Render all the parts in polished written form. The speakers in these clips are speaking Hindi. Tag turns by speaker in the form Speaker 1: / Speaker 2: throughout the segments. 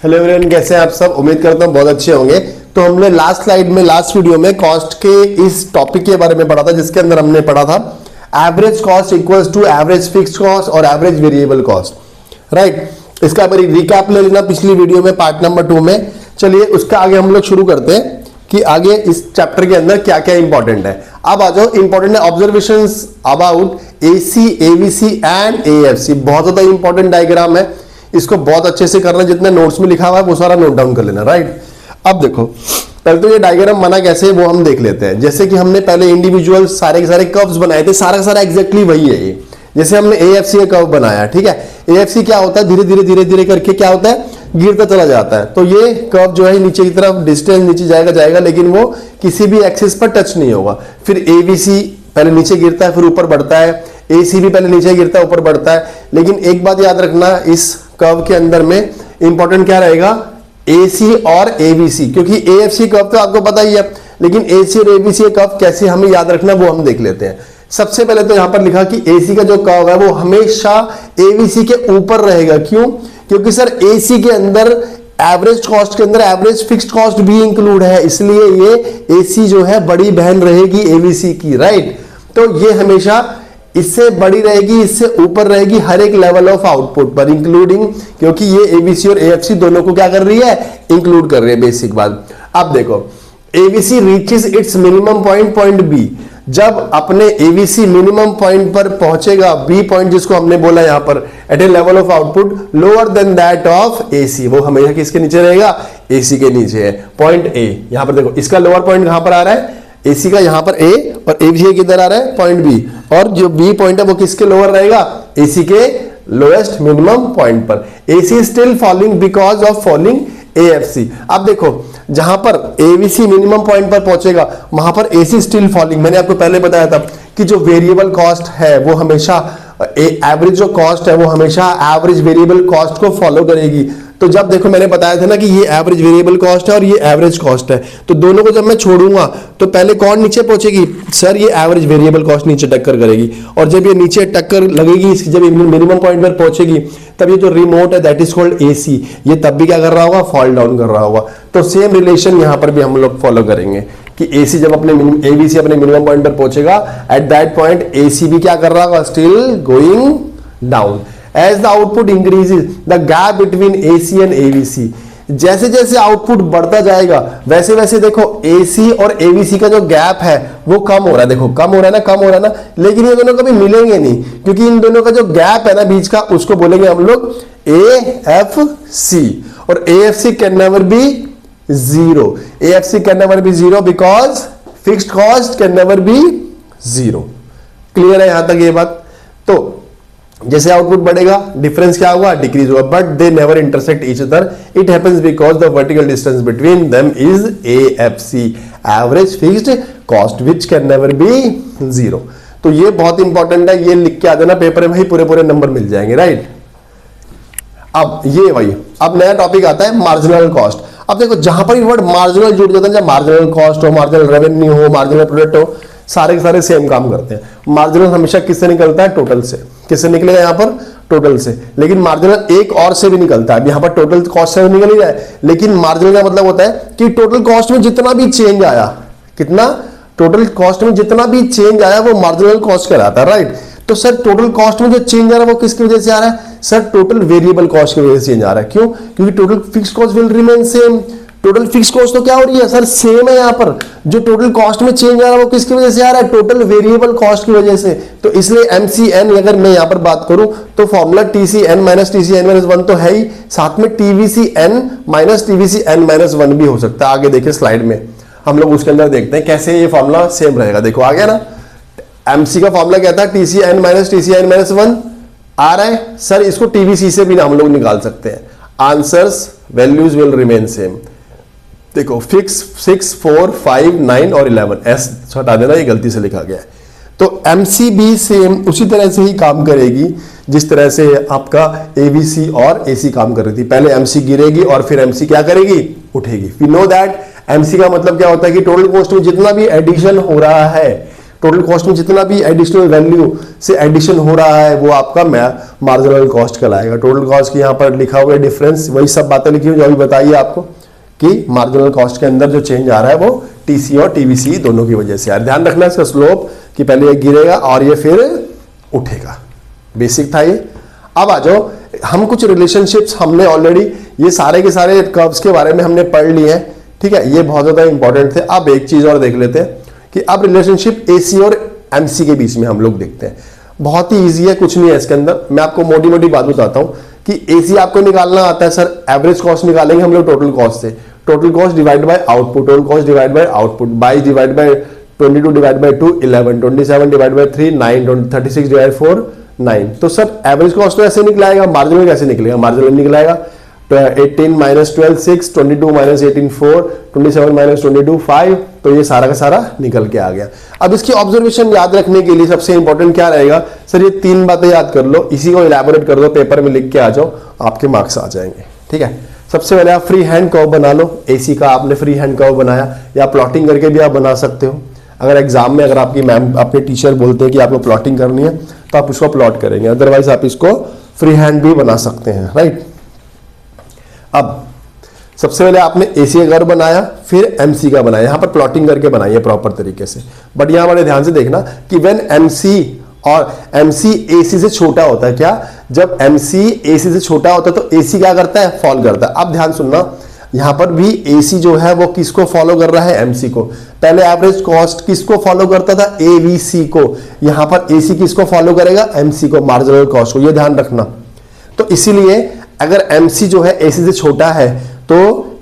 Speaker 1: हेलो एवरीवन, कैसे हैं आप सब। उम्मीद करता हूँ बहुत अच्छे होंगे। तो हमने लास्ट स्लाइड में लास्ट वीडियो में कॉस्ट के इस टॉपिक के बारे में पढ़ा था, जिसके अंदर हमने पढ़ा था average cost equals to average fixed cost और एवरेज वेरिएबल कॉस्ट। राइट, इसका एक बार रिकैप ले लेना पिछली वीडियो में पार्ट नंबर 2 में। चलिए उसका आगे हम लोग शुरू करते हैं कि आगे इस चैप्टर के अंदर क्या क्या इंपॉर्टेंट है। अब आ जाओ, इंपॉर्टेंट है observations about AC, AVC and AFC. बहुत ज्यादा इंपॉर्टेंट डायग्राम है, इसको बहुत अच्छे से करना, जितने नोट्स में लिखा हुआ है वो सारा नोट डाउन कर लेना। राइट, अब देखो पहले तो ये डायग्राम बना कैसे है वो हम देख लेते हैं। जैसे कि हमने पहले इंडिविजुअल सारे के सारे कर्व्स बनाए थे, सारा का सारा एग्जैक्टली वही है ये। जैसे हमने एएफसी का कर्व बनाया, ठीक है। एएफसी क्या होता है, धीरे धीरे करके क्या होता है, गिरता चला जाता है। तो ये कर्व जो है नीचे की तरफ डिस्टेंस नीचे जाएगा, लेकिन वो किसी भी एक्सिस पर टच नहीं होगा। फिर एवीसी पहले नीचे गिरता है फिर ऊपर बढ़ता है, एसी भी पहले नीचे गिरता है ऊपर बढ़ता है। लेकिन एक बात याद रखना, इस कर्व के अंदर में इंपॉर्टेंट क्या रहेगा, एसी और एबीसी, क्योंकि एएफसी कर्व तो आपको पता ही है, लेकिन एसी और एबीसी कर्व कैसे हमें याद रखना वो हम देख लेते हैं। सबसे पहले तो यहां पर लिखा कि एसी का जो कर्व है वो हमेशा एबीसी के ऊपर रहेगा। क्यों? क्योंकि सर एसी के अंदर एवरेज कॉस्ट के अंदर एवरेज फिक्स्ड कॉस्ट भी इंक्लूड है, इसलिए ये एसी जो है बड़ी बहन रहेगी एबीसी की। राइट, तो ये हमेशा इससे बड़ी रहेगी, इससे ऊपर रहेगी हर एक लेवल ऑफ आउटपुट पर, इंक्लूडिंग, क्योंकि ये एबीसी और एएफसी दोनों को क्या कर रही है, इंक्लूड कर रही है। बेसिक बात। अब देखो, ABC reaches its minimum point B. जब अपने एबीसी मिनिमम पॉइंट पर पहुंचेगा, बी पॉइंट जिसको हमने बोला यहां पर, at a level of output lower than that of AC, वो हमेशा किसके नीचे रहेगा, एसी के नीचे है। पॉइंट ए, यहां पर देखो इसका लोअर पॉइंट कहां पर आ रहा है, एसी का यहां पर ए, और एबीसी किधर आ रहा है, पॉइंट बी। और जो बी पॉइंट है वो किसके लोअर रहेगा, एसी के लोएस्ट मिनिमम पॉइंट पर। AC still falling because of falling AFC. अब देखो जहां पर एबीसी मिनिमम पॉइंट पर पहुंचेगा वहां पर एसी स्टिल फॉलिंग। मैंने आपको पहले बताया था कि जो वेरिएबल कॉस्ट है वो हमेशा एवरेज जो कॉस्ट है वो हमेशा एवरेज वेरिएबल कॉस्ट को फॉलो करेगी। तो जब देखो मैंने बताया था ना कि ये एवरेज वेरिएबल कॉस्ट है और ये एवरेज कॉस्ट है, तो दोनों को जब मैं छोड़ूंगा तो पहले कौन नीचे पहुंचेगी, सर ये एवरेज वेरिएबल कॉस्ट नीचे टक्कर करेगी। और जब ये नीचे टक्कर लगेगी, जब ये मिनिमम पॉइंट पर पहुंचेगी, तब ये जो रिमोट है दैट इज कॉल्ड एसी, ये तब भी क्या कर रहा होगा, फॉल डाउन कर रहा होगा। तो सेम रिलेशन यहां पर भी हम लोग फॉलो करेंगे कि एसी जब अपने एबीसी अपने मिनिमम पॉइंट पर पहुंचेगा, एट दैट पॉइंट एसी भी क्या कर रहा होगा, still going down. As the output increases, the gap between AC and AVC, जैसे जैसे आउटपुट बढ़ता जाएगा वैसे वैसे देखो AC और AVC का जो गैप है वो कम हो रहा है। देखो कम हो रहा है ना, कम हो रहा है ना, लेकिन ये दोनों कभी मिलेंगे नहीं, क्योंकि इन दोनों का जो गैप है ना बीच का, उसको बोलेंगे हम लोग AFC। और AFC can never be zero, AFC can never be zero because fixed cost can never be zero. Clear है यहां तक ये बात। तो जैसे आउटपुट बढ़ेगा डिफरेंस क्या होगा, डिक्रीज होगा, but they never intersect each other. It happens because the vertical distance between them is AFC, average fixed cost, which can never be zero. तो ये बहुत इंपॉर्टेंट है, ये लिख के आ जाना पेपर में, ही पूरे नंबर मिल जाएंगे। राइट, अब ये वही, अब नया टॉपिक आता है मार्जिनल कॉस्ट। अब देखो जहां पर वर्ड मार्जिनल जुड़ जाता है, जब मार्जिनल कॉस्ट हो, मार्जिनल रेवेन्यू हो, मार्जिनल प्रोडक्ट हो, सारे के सारे सेम काम करते हैं। मार्जिनल हमेशा किससे निकलता है, टोटल से। किससे निकलेगा यहाँ पर, टोटल से। लेकिन मार्जिनल एक और से भी निकलता है। यहाँ पर टोटल कॉस्ट से निकल ही जाए, लेकिन मार्जिनल का मतलब होता है कि टोटल कॉस्ट में जितना भी चेंज आया, कितना, टोटल कॉस्ट में जितना भी चेंज आया वो मार्जिनल कॉस्ट कहलाता है। राइट, तो सर टोटल कॉस्ट में जो चेंज आ रहा है वो किसकी वजह से आ रहा है, सर टोटल वेरिएबल कॉस्ट की वजह से चेंज आ रहा है। क्यों? क्योंकि total fixed cost will remain same. Total fix cost तो क्या हो रही है सर, सेम है। यहां पर जो टोटल कॉस्ट में चेंज आ रहा है वो किसकी वजह से आ रहा है, टोटल वेरिएबल कॉस्ट की वजह से। तो इसलिए MCN अगर मैं यहां पर बात करूं तो formula TCN minus TCN minus 1 तो है ही, साथ में TVCN माइनस TVCN माइनस 1 भी हो सकता है। आगे देखिए स्लाइड में हम लोग उसके अंदर देखते हैं कैसे ये फॉर्मूला सेम रहेगा। देखो आ गया ना, MC का फॉर्मूला क्या था, TCN माइनस TCN माइनस 1 आ रहा है सर, इसको TVC से भी हम लोग निकाल सकते हैं। Answers values will remain same. देखो फिक्स 6, 4, 5, 9 और 11, एस हटा देना, ये गलती से लिखा गया है। तो MC भी सेम उसी तरह से ही काम करेगी जिस तरह से आपका ABC और AC काम कर रही थी। पहले MC गिरेगी और फिर MC क्या करेगी, उठेगी। वी नो दैट MC का मतलब क्या होता है कि टोटल कॉस्ट में जितना भी एडिशन हो रहा है टोटल कॉस्ट में जितना भी एडिशनल वैल्यू से एडिशन हो रहा है वो आपका मार्जिनल कॉस्ट कहलाएगा। टोटल कॉस्ट की यहाँ पर लिखा हुआ है डिफरेंस, वही सब बातें लिखी हुई जो अभी बताइए आपको कि मार्जिनल कॉस्ट के अंदर जो चेंज आ रहा है वो टीसी और टीवीसी दोनों की वजह से। यार ध्यान रखना इसका स्लोप कि पहले ये गिरेगा और ये फिर उठेगा। बेसिक था ये। अब आ जाओ, हम कुछ रिलेशनशिप्स हमने ऑलरेडी ये सारे के सारे कर्व्स के बारे में हमने पढ़ लिए हैं, ठीक है, ये बहुत ज्यादा इंपॉर्टेंट थे। अब एक चीज और देख लेते हैं कि अब रिलेशनशिप एसी और एमसी के बीच में हम लोग देखते हैं। बहुत ही ईजी है, कुछ नहीं है इसके अंदर। मैं आपको मोटी मोटी बात बताता हूं कि एसी आपको निकालना आता है सर, एवरेज कॉस्ट निकालेंगे हम लोग टोटल कॉस्ट से। Total cost divide by output, total cost divide by output, 22 divide by 22 divide by 2 11, 27 divide by 3 9, 36 divide 4 9। तो सर एवरेज कॉस्ट तो ऐसे निकलाएगा, मार्जिनल कैसे निकलेगा? मार्जिनल निकलाएगा 18 माइनस 12 6, 22 माइनस 18 4, 27 माइनस 22 5। तो ये सारा का सारा निकल के आ गया। अब इसकी ऑब्जर्वेशन याद रखने के लिए सबसे इंपॉर्टेंट क्या रहेगा? सर ये 3 बातें याद कर लो, इसी को इलैबोरेट कर दो, पेपर में लिख के आ जाओ, आपके मार्क्स आ जाएंगे। ठीक है, सबसे पहले आप फ्री हैंड कर्व बना लो। एसी का आपने फ्री हैंड कर्व बनाया, या प्लॉटिंग करके भी आप बना सकते हो। अगर एग्जाम में अगर आपकी मैम अपने टीचर बोलते हैं कि आपको प्लॉटिंग करनी है तो आप उसको प्लॉट करेंगे, अदरवाइज आप इसको फ्री हैंड भी बना सकते हैं, राइट। अब सबसे पहले आपने एसी का कर्व बनाया, फिर एमसी का बनाया, यहां पर प्लॉटिंग करके बनाइए प्रॉपर तरीके से। बट यहां बड़े ध्यान से देखना कि व्हेन एमसी और एमसी एसी से छोटा होता है, क्या जब एमसी एसी से छोटा होता है तो एसी क्या करता है? फॉल करता है। अब ध्यान सुनना, यहां पर भी एसी जो है वो किसको फॉलो कर रहा है? एमसी को। पहले एवरेज कॉस्ट किसको फॉलो करता था? एवीसी को। यहां पर एसी किसको फॉलो करेगा? एमसी को, मार्जिनल कॉस्ट को। ये ध्यान रखना। तो इसीलिए अगर एमसी जो है एसी से छोटा है तो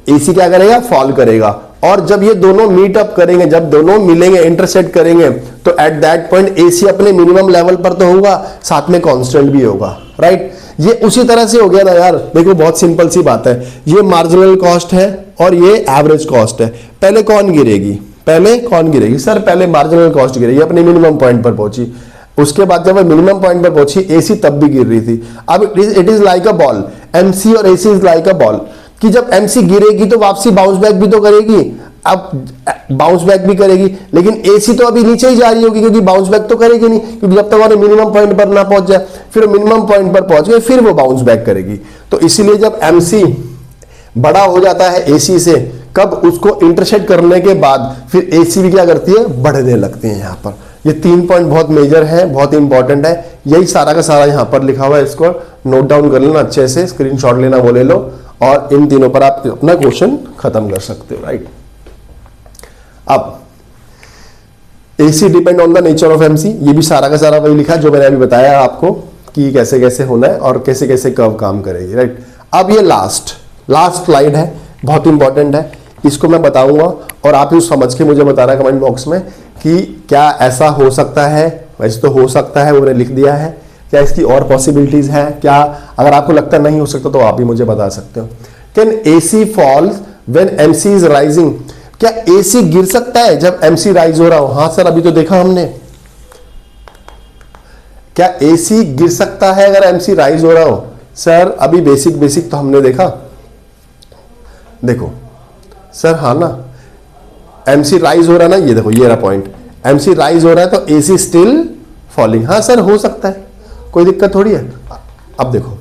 Speaker 1: एसी क्या करेगा? फॉल करेगा। और जब ये दोनों मीट अप करेंगे, जब दोनों मिलेंगे, इंटरसेक्ट करेंगे, तो एट दैट पॉइंट एसी अपने मिनिमम लेवल पर तो होगा, साथ में कांस्टेंट भी होगा, राइट। ये उसी तरह से हो गया ना यार। देखो बहुत सिंपल सी बात है, ये मार्जिनल कॉस्ट है और ये एवरेज कॉस्ट है। पहले कौन गिरेगी? पहले कौन गिरेगी? सर पहले मार्जिनल कॉस्ट गिरेगी, अपने मिनिमम पॉइंट पर पहुंची। उसके बाद जब मिनिमम पॉइंट पर पहुंची, एसी तब भी गिर रही थी। अब it is like a ball, MC और AC is like a ball, कि जब एमसी गिरेगी तो वापसी बाउंस बैक भी तो करेगी। अब बाउंस बैक भी करेगी, लेकिन एसी तो अभी नीचे ही जा रही होगी, क्योंकि बाउंस बैक तो करेगी नहीं, क्योंकि जब तक वो मिनिमम पॉइंट पर ना पहुंच जाए, फिर मिनिमम पॉइंट पर पहुंच गए, फिर वो बाउंस बैक करेगी। तो इसीलिए जब एमसी बड़ा हो जाता है एसी से, कब? उसको इंटरसेक्ट करने के बाद फिर एसी भी क्या करती है? बढ़ने लगती है। यहाँ पर ये 3 पॉइंट बहुत मेजर है, बहुत इंपॉर्टेंट है। यही सारा का सारा यहाँ पर लिखा हुआ है, इसको नोट डाउन कर लेना अच्छे से, स्क्रीनशॉट लेना वो ले लो, और इन तीनों पर आप अपना क्वेश्चन खत्म कर सकते हो, राइट। अब AC depend on the nature of MC, ये भी सारा का सारा वही लिखा जो मैंने अभी बताया आपको कि कैसे कैसे होना है और कैसे कैसे कर्व काम करेगी, राइट। अब ये लास्ट स्लाइड है, बहुत इंपॉर्टेंट है, इसको मैं बताऊंगा और आप ये समझ के मुझे बताना कमेंट बॉक्स में कि क्या ऐसा हो सकता है। वैसे तो हो सकता है, वो मैंने लिख दिया है, क्या इसकी और पॉसिबिलिटीज है? क्या अगर आपको लगता नहीं हो सकता तो आप भी मुझे बता सकते हो। Can AC fall when MC is rising? क्या एसी गिर सकता है जब एमसी राइज हो रहा हो? हाँ सर, अभी तो देखा हमने। क्या एसी गिर सकता है अगर एमसी राइज हो रहा हो? सर अभी बेसिक तो हमने देखा। देखो सर, हाँ ना, एमसी राइज हो रहा है ना, ये देखो ये रहा पॉइंट, एमसी राइज हो रहा है तो एसी स्टिल फॉलिंग। हाँ सर हो सकता है, कोई दिक्कत थोड़ी है। अब देखो,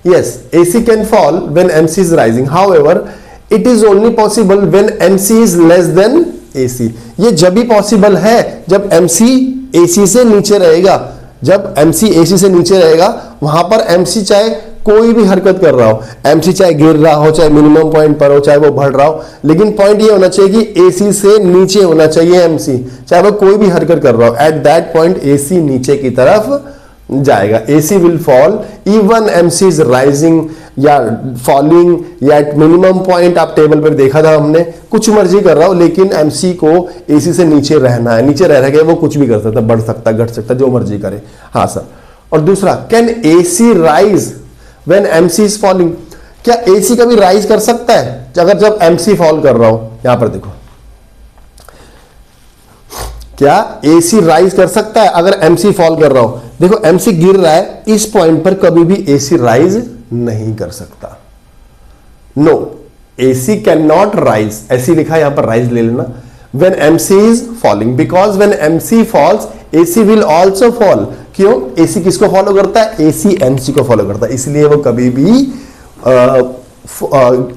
Speaker 1: yes AC can fall when MC is rising, however it is only possible when MC is less than AC. ये जब भी पॉसिबल है जब एमसी एसी से नीचे रहेगा। जब एमसी एसी से नीचे रहेगा वहां पर एमसी चाहे कोई भी हरकत कर रहा हो, एमसी चाहे गिर रहा हो, चाहे मिनिमम पॉइंट पर हो, चाहे वो बढ़ रहा हो, लेकिन पॉइंट ये होना चाहिए कि एसी से नीचे होना चाहिए एमसी, चाहे वो कोई भी हरकत कर रहा हो। एट दैट पॉइंट एसी नीचे की तरफ जाएगा। AC will fall even MC is rising या फॉलिंग या एट मिनिमम पॉइंट। आप टेबल पर देखा था हमने, कुछ मर्जी कर रहा हो, लेकिन एमसी को एसी से नीचे रहना है। नीचे रह के वो कुछ भी कर सकता है, बढ़ सकता है, घट सकता है, जो मर्जी करे। हाँ सर। और दूसरा, can AC rise when MC is falling? क्या एसी कभी राइज कर सकता है अगर जब एमसी फॉल कर रहा हो? यहां पर देखो, क्या एसी राइज कर सकता है अगर एमसी फॉल कर रहा हो? देखो एमसी गिर रहा है, इस पॉइंट पर कभी भी एसी राइज नहीं कर सकता। No, AC can not rise, ऐसी लिखा है यहां पर, राइज ले लेना। When MC is falling, because when MC falls AC will also fall. क्यों? एसी किसको फॉलो करता है? एसी एमसी को फॉलो करता है, इसलिए वो कभी भी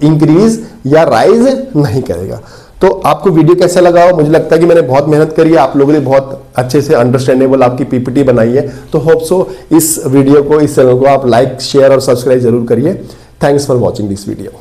Speaker 1: इंक्रीज या राइज नहीं करेगा। तो आपको वीडियो कैसा लगा हो? मुझे लगता है कि मैंने बहुत मेहनत करी है, आप लोगों ने बहुत अच्छे से अंडरस्टैंडेबल आपकी पीपीटी बनाई है। तो होप सो इस वीडियो को, इस चैनल को आप लाइक, शेयर और सब्सक्राइब जरूर करिए। Thanks for watching this video.